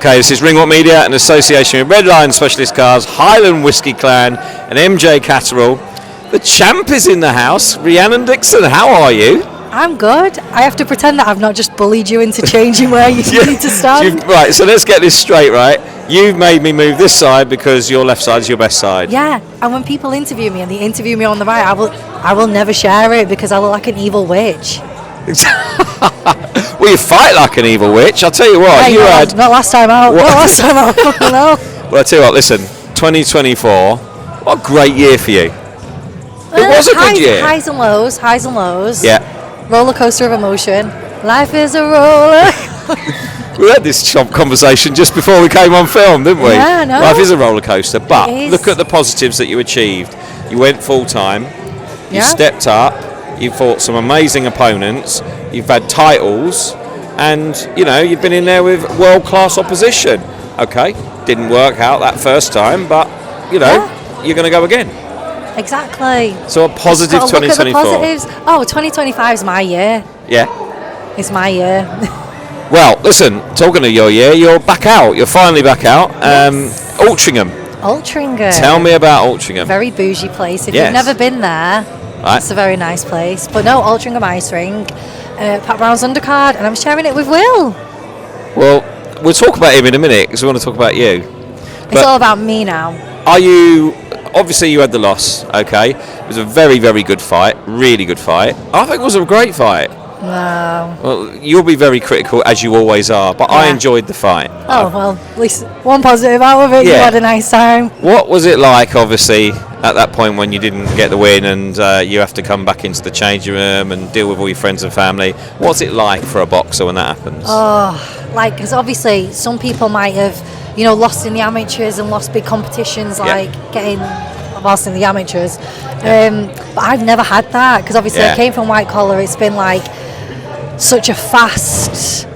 Okay, this is Ringwalk Media in association with Red Lion Specialist Cars, Highland Whiskey Clan, and MJ Catterall. The champ is in the house. RHIANNON Dixon, how are you? I'm good. I have to pretend that I've not just bullied you into changing where you need to stand. Right, so let's get this straight, right? You've made me move this side because your left side is your best side. Yeah, and when people interview me and they interview me on the right, I will never share it because I look like an evil witch. Well, you fight like an evil witch. I'll tell you what. Hey, not last time out. Not last time out. Fucking hell. Well, I'll tell you what. Listen, 2024. What a great year for you. It was a good year. Highs and lows. Highs and lows. Yeah. Roller coaster of emotion. Life is a roller. We had this conversation just before we came on film, didn't we? Yeah, I know. Life is a roller coaster, but look at the positives that you achieved. You went full time. You stepped up. You fought some amazing opponents. You've had titles, and you've been in there with world-class opposition. Okay, didn't work out that first time, but you're going to go again. Exactly. So a positive 2024. Look at the positives. Oh, 2025 is my year. Yeah. It's my year. Well, listen, talking of your year, you're back out. You're finally back out. Yes. Altrincham. Altrincham. Tell me about Altrincham. Very bougie place. If you've never been there, it's a very nice place. But no, Altrincham Ice Rink, Pat Brown's undercard, and I'm sharing it with Will. Well, we'll talk about him in a minute because we want to talk about you. It's all about me now. Are you... Obviously, you had the loss, okay? It was a very, very good fight. Really good fight. I think it was a great fight. No. Well, you'll be very critical, as you always are, but I enjoyed the fight. Oh, well, at least one positive out of it. Yeah. You had a nice time. What was it like, obviously, at that point when you didn't get the win and you have to come back into the changing room and deal with all your friends and family? What's it like for a boxer when that happens? Oh, because obviously some people might have, lost in the amateurs and lost big competitions, like getting lost in the amateurs. But I've never had that because obviously I came from white collar. It's been like such a fast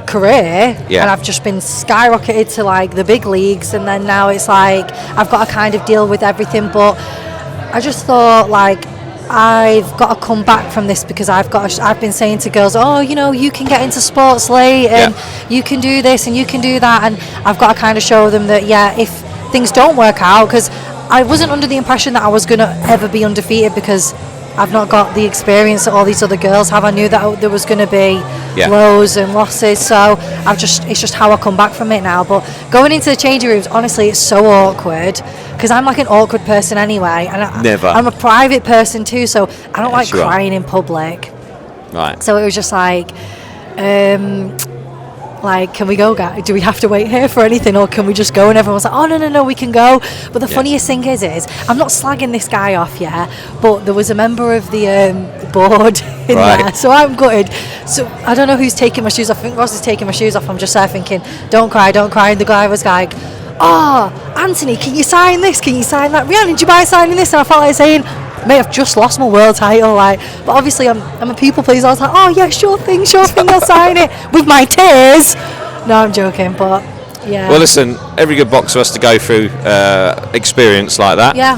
career, and I've just been skyrocketed to like the big leagues, and then now it's like I've got to kind of deal with everything. But I just thought like I've got to come back from this because I've been saying to girls, you can get into sports late and you can do this and you can do that, and I've got to kind of show them that if things don't work out, because I wasn't under the impression that I was going to ever be undefeated because I've not got the experience that all these other girls have. I knew that there was going to be lows and losses, so it's just how I come back from it now. But going into the changing rooms, honestly, it's so awkward because I'm like an awkward person anyway, and I'm a private person too, so I don't like crying in public. Right. So it was just like, can we go, guys? Do we have to wait here for anything, or can we just go? And everyone's like, oh, no, we can go. But the funniest thing is I'm not slagging this guy off, but there was a member of the board in there, so I'm gutted. So I don't know who's taking my shoes off. I think Ross is taking my shoes off. I'm just there thinking, don't cry. And the guy was like, Anthony, can you sign this? Can you sign that? Rhiannon, do you mind signing this? And I felt like saying, mate, I've just lost my world title, but obviously I'm a people pleaser. I was like, oh yeah, sure thing, I'll sign it with my tears. No, I'm joking, but yeah. Well, listen, every good boxer has to go through experience like that. Yeah.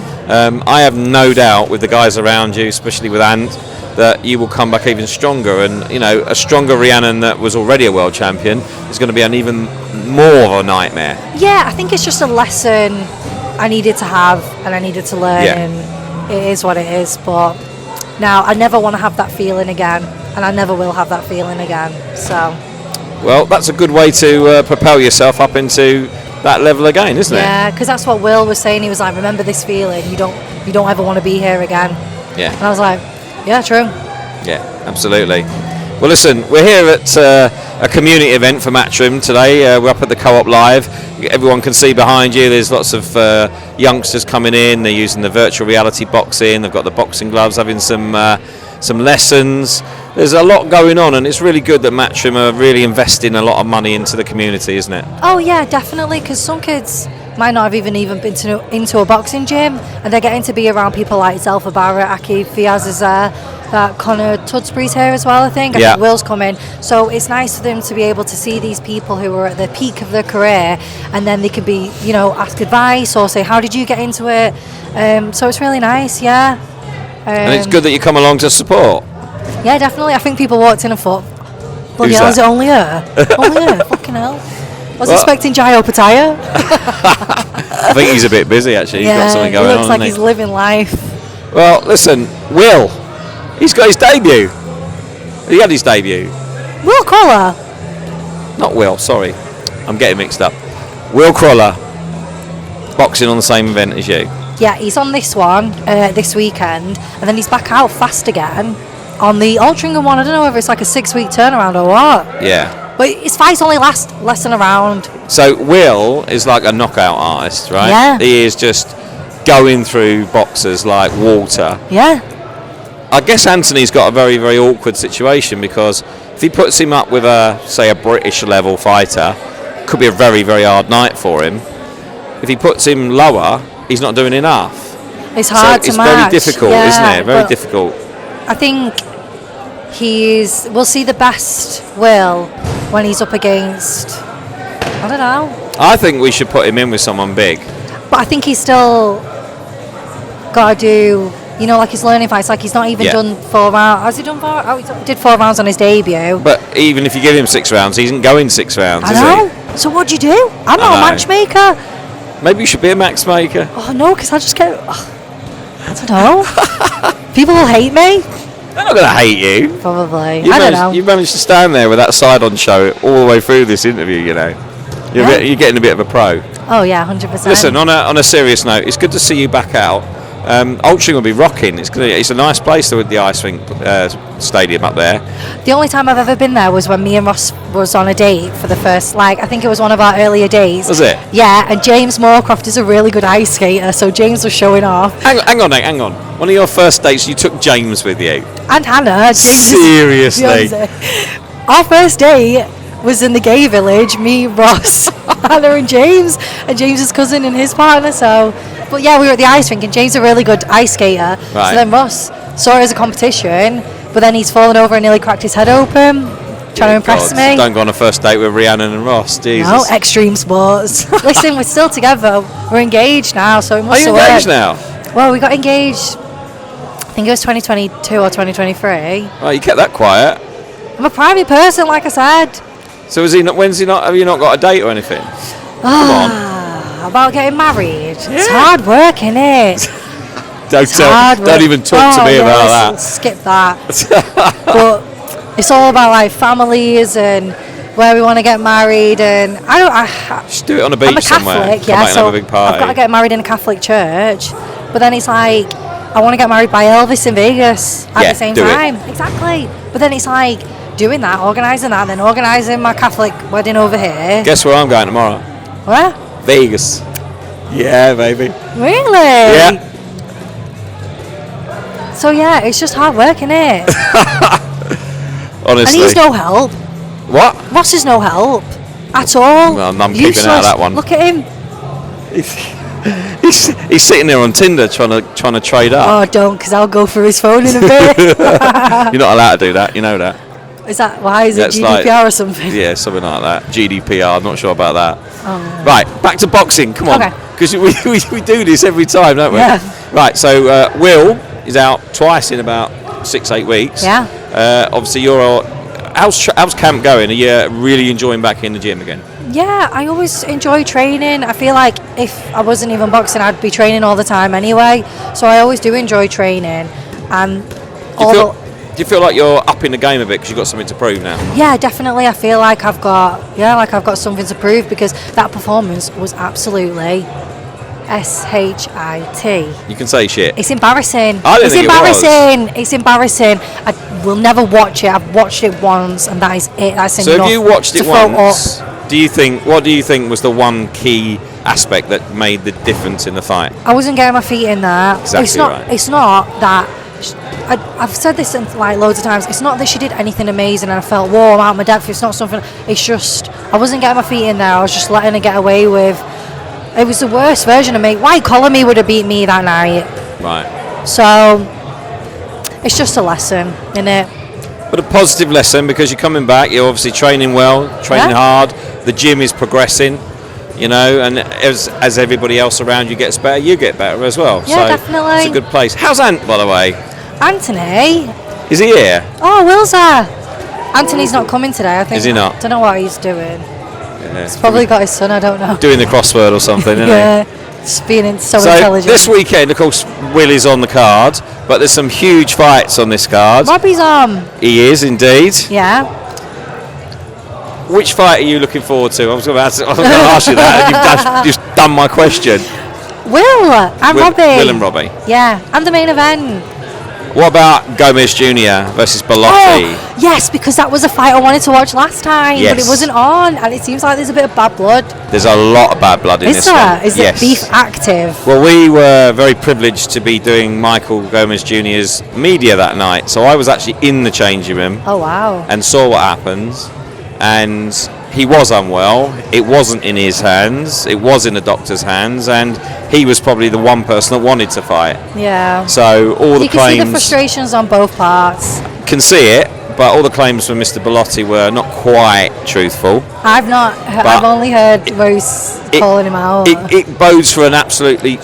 I have no doubt with the guys around you, especially with Ant, that you will come back even stronger, and a stronger Rhiannon that was already a world champion is going to be an even more of a nightmare. Yeah, I think it's just a lesson I needed to have and I needed to learn. And it is what it is, but now I never want to have that feeling again, and I never will have that feeling again. So, well, that's a good way to propel yourself up into that level again, isn't it? Yeah, because that's what Will was saying. He was like, "Remember this feeling. You don't ever want to be here again." Yeah. And I was like, "Yeah, true." Yeah, absolutely. Well, listen, we're here at a community event for Matchroom today. We're up at the Co-op Live. Everyone can see behind you. There's lots of youngsters coming in. They're using the virtual reality boxing. They've got the boxing gloves, having some lessons. There's a lot going on, and it's really good that Matchroom are really investing a lot of money into the community, isn't it? Oh yeah, definitely. Because some kids might not have even been into a boxing gym, and they're getting to be around people like Zelfa Barrett, Aki Fiaz is there. That Connor Tudsbury's here as well, I think. I think Will's coming. So it's nice for them to be able to see these people who are at the peak of their career, and then they can be, ask advice or say, how did you get into it? So it's really nice, and it's good that you come along to support. Yeah, definitely. I think people walked in and thought, bloody hell, is it only her? Only her? Fucking hell. Was expecting Jai Opataya. I think he's a bit busy actually. He's got something going on. He looks like he's living life. Well, listen, Will, he's got his debut. He had his debut. Will Crawler. Not Will, sorry. I'm getting mixed up. Will Crawler, boxing on the same event as you. Yeah, he's on this one this weekend, and then he's back out fast again on the Altrincham one. I don't know whether it's like a 6-week turnaround or what. Yeah. But his fights only last less than a round. So Will is like a knockout artist, right? Yeah. He is just going through boxers like water. Yeah. I guess Anthony's got a very, very awkward situation because if he puts him up with say a British level fighter, could be a very, very hard night for him. If he puts him lower, he's not doing enough. It's hard to match. It's very difficult, isn't it? Very difficult. I think we'll see the best Will when he's up against, I don't know. I think we should put him in with someone big. But I think he's still got to do, like his learning fights. Like he's not even done 4 rounds. Has he done 4? Oh, he did 4 rounds on his debut. But even if you give him 6 rounds, he isn't going 6 rounds, I is know. he? So what do you do? I'm not a matchmaker. Maybe you should be a matchmaker. Oh no, because I just get. I don't know. People will hate me. They're not going to hate you. Probably. I don't know. You managed to stand there with that side-on show all the way through this interview. You're getting a bit of a pro. Oh yeah, 100%. Listen, on a serious note, it's good to see you back out. Altrincham will be rocking. It's a nice place with the ice rink stadium up there. The only time I've ever been there was when me and Ross was on a date for the first, I think it was one of our earlier days. Was it? Yeah, and James Moorcroft is a really good ice skater, so James was showing off. Hang on. One of your first dates, you took James with you. And Hannah. Seriously? Our first date was in the gay village, me, Ross, Hannah and James, and James's cousin and his partner, so... But yeah, we were at the ice rink, and James is a really good ice skater. Right. So then Ross saw it as a competition, but then he's fallen over and nearly cracked his head open, trying to impress me. Don't go on a first date with Rhiannon and Ross, Jesus. No, extreme sports. Listen, we're still together. We're engaged now, so it must have worked. Are you engaged now? Well, we got engaged, I think it was 2022 or 2023. Oh, you kept that quiet. I'm a private person, like I said. So have you not got a date or anything? Come on. About getting married. Yeah. It's hard work, isn't it? Don't even talk to me about that. Skip that. But it's all about families and where we want to get married, and just do it on a beach somewhere. I'm a Catholic, so have a big party. I've got to get married in a Catholic church, but then it's I want to get married by Elvis in Vegas at the same time. Exactly. But then it's doing that, organising that, then organising my Catholic wedding over here. Guess where I'm going tomorrow? Where? Vegas. Yeah, baby. Really? Yeah. So yeah, it's just hard work, isn't it? Honestly. And he's no help. What? Ross is no help at all. Well, I'm keeping out of that one. Look at him. He's sitting there on Tinder trying to trade up. Oh, don't, because I'll go through his phone in a bit. You're not allowed to do that. You know that. Is that why? Is it GDPR or something? Yeah, something like that. GDPR. I'm not sure about that. Oh. Right, back to boxing. Come on, because we do this every time, don't we? Yeah. Right. So Will is out twice in about 6-8 weeks. Yeah. Obviously, how's camp going? Are you really enjoying back in the gym again? Yeah, I always enjoy training. I feel like if I wasn't even boxing, I'd be training all the time anyway. So I always do enjoy training. And do you feel like you're up in the game a bit because you've got something to prove now? Yeah, definitely. I feel like I've got something to prove, because that performance was absolutely shit. You can say shit. It's embarrassing. It's embarrassing. It's embarrassing. I will never watch it. I've watched it once, and that is it. That's enough. So if you watched it once, what do you think was the one key aspect that made the difference in the fight? I wasn't getting my feet in there. Exactly right. It's not that. I've said this loads of times. It's not that she did anything amazing and I felt, whoa, I'm out of my depth. It's not something. It's just I wasn't getting my feet in there. I was just letting her get away with. It was the worst version of me. White Collar me would have beat me that night. Right. So it's just a lesson, isn't it? But a positive lesson, because you're coming back. You're obviously training well, training hard. The gym is progressing. And as everybody else around you gets better, you get better as well. Yeah, so definitely. It's a good place. How's Ant, by the way? Anthony? Is he here? Oh, Will's there. Anthony's not coming today, I think. Is he not? I don't know what he's doing. He's probably got his son, I don't know. Doing the crossword or something, isn't Yeah, just being so he? intelligent. This weekend, of course, Will is on the card, but there's some huge fights on this card. Robbie's on. He is indeed. Yeah. Which fight are you looking forward to? I was going to ask you that, and you've just done my question. Will and Robbie. Will and Robbie. Yeah, and the main event. What about Gomez Jr. versus Bellotti? Oh, yes, because that was a fight I wanted to watch last time, but it wasn't on, and it seems like there's a bit of bad blood. There's a lot of bad blood in this one. Is it beef active? Well, we were very privileged to be doing Michael Gomez Jr.'s media that night, so I was actually in the changing room. Oh, wow. And saw what happens, and he was unwell. It wasn't in his hands, it was in the doctor's hands, and he was probably the one person that wanted to fight. Yeah. So all the claims... You can see the frustrations on both parts. Can see it, but all the claims from Mr. Bellotti were not quite truthful. I've only heard Rose calling him out. It bodes for an absolutely...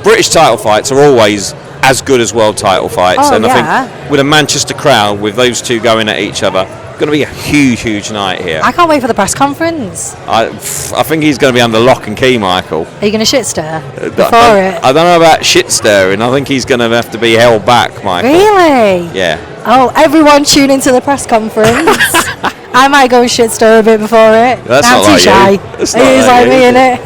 British title fights are always as good as world title fights, and I think with a Manchester crowd, with those two going at each other, going to be a huge night here. I can't wait for the press conference. I think he's going to be under lock and key, Michael. Are you going to shit stir before I don't know about shit stirring. I think he's going to have to be held back, Michael. Really? Yeah. Oh, everyone tune into the press conference. I might go and shit stir a bit before it. That's not like shy. you. That's not it is like you. me, innit?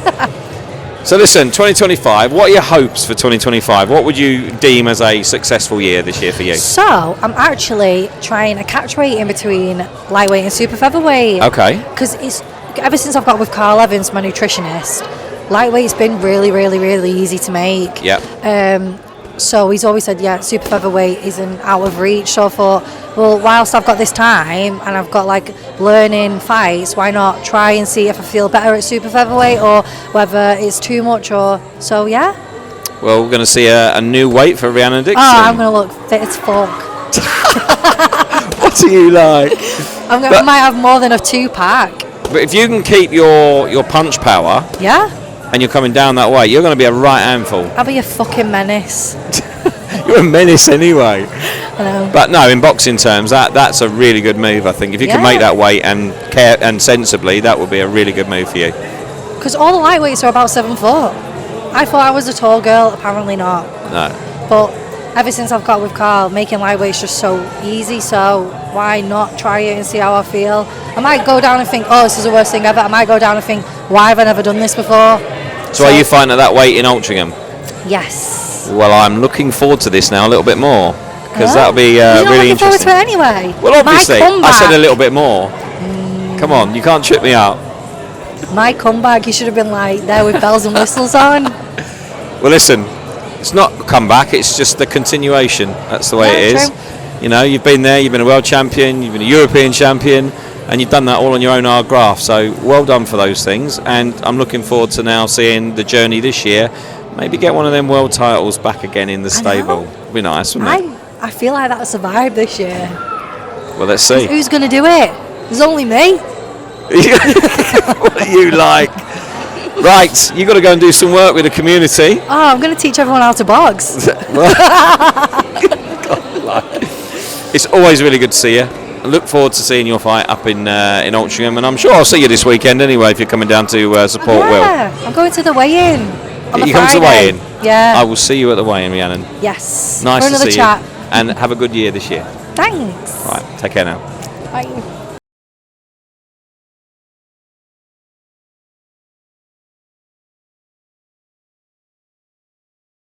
So listen, 2025, what are your hopes for 2025? What would you deem as a successful year this year for you? So, I'm actually trying a catch weight in between lightweight and super featherweight. Okay. Because it's ever since I've got with Carl Evans, my nutritionist, lightweight's been really easy to make. Yeah. So he's always said, yeah, super featherweight isn't out of reach. So I thought, well, whilst I've got this time and I've got like learning fights, why not try and see if I feel better at super featherweight or whether it's too much or so, yeah. Well, we're going to see a new weight for RHIANNON DIXON. Oh, I'm going to look fit as fuck. What are you like? I might have more than a 2-pack. But if you can keep your punch power, yeah, and you're coming down that way, you're going to be a right handful. I'll be a fucking menace. You're a menace anyway. I know. But no, in boxing terms, that's a really good move. I think if you can make that weight and sensibly, that would be a really good move for you. Because all the lightweights are about 7 foot. I thought I was a tall girl. Apparently not. No. But ever since I've got with Carl, making lightweights just so easy. So why not try it and see how I feel? I might go down and think, oh, this is the worst thing ever. I might go down and think, why have I never done this before? So are you fighting at that weight in Altrincham? Yes. Well, I'm looking forward to this now a little bit more, because that'll be really interesting. Forward to it anyway. Well, obviously, I said a little bit more. Come on, you can't trip me up. My comeback, you should have been like there with bells and whistles on. Well, listen, it's not a comeback, it's just the continuation. That's the way it is. True. You know, you've been there, you've been a world champion, you've been a European champion, and you've done that all on your own hard graft. So well done for those things, and I'm looking forward to now seeing the journey this year. Maybe get one of them world titles back again in the stable. It'd be nice, wouldn't it? I feel like that's a vibe this year. Well, let's see. Who's going to do it? There's only me. What are you like? Right, you got to go and do some work with the community. Oh, I'm going to teach everyone how to box. It's always really good to see you. I look forward to seeing your fight up in Altrincham, and I'm sure I'll see you this weekend anyway if you're coming down to support Will. I'm going to the weigh-in on the You come to the Friday. weigh-in? Yeah. I will see you at the weigh-in, Rhiannon. Yes. Nice for to another see chat. you. And have a good year this year. Thanks. Right, take care now. Bye.